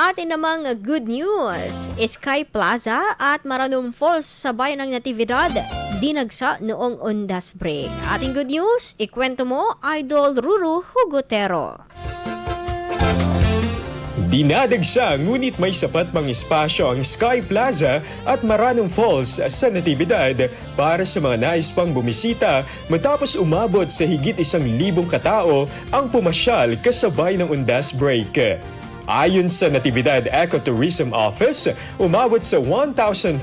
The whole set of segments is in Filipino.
atin namang good news, Sky Plaza at Maranum Falls sa bayan ng Natividad, dinagsa noong Undas break. Ating good news, ikwento mo, Idol Ruru Hugotero. Dinadagsa ngunit may sapat pang espasyo ang Sky Plaza at Maranum Falls sa Natividad para sa mga nais pang bumisita matapos umabot sa higit 1,000 katao ang pumasyal kasabay ng Undas break. Ayon sa Natividad Ecotourism Office, umabot sa 1,500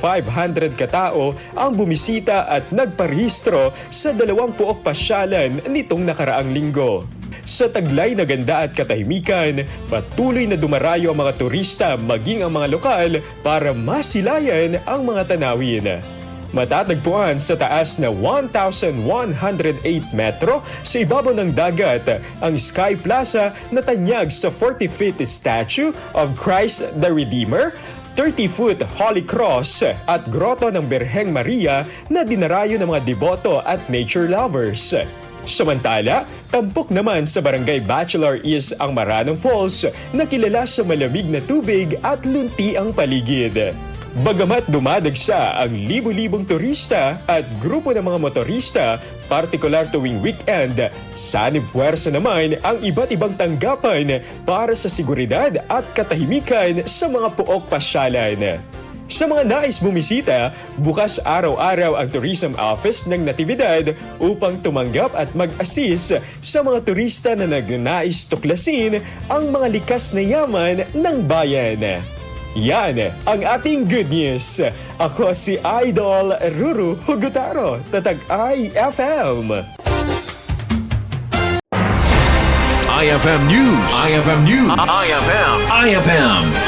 katao ang bumisita at nagparehistro sa 2 puok pasyalan nitong nakaraang linggo. Sa taglay na ganda at katahimikan, patuloy na dumarayo ang mga turista maging ang mga lokal para masilayan ang mga tanawin. Matatagpuan sa taas na 1,108 metro sa ibabaw ng dagat ang Sky Plaza na tanyag sa 40-feet statue of Christ the Redeemer, 30-foot Holy Cross at grotto ng Birheng Maria na dinarayo ng mga deboto at nature lovers. Samantala, tampok naman sa Barangay Bachelor is ang Maranum Falls na kilala sa malamig na tubig at lunti ang paligid. Bagamat dumadagsa ang libu-libong turista at grupo ng mga motorista, partikular tuwing weekend, sanib puwersa naman ang iba't ibang tanggapan para sa seguridad at katahimikan sa mga puok pasyalan. Sa mga nais bumisita, bukas araw-araw ang Tourism Office ng Natividad upang tumanggap at mag-assist sa mga turista na nagnanais tuklasin ang mga likas na yaman ng bayan. Yan ang ating good news. Ako si Idol Ruru Hugotero, Tatag IFM. IFM News. IFM News. IFM.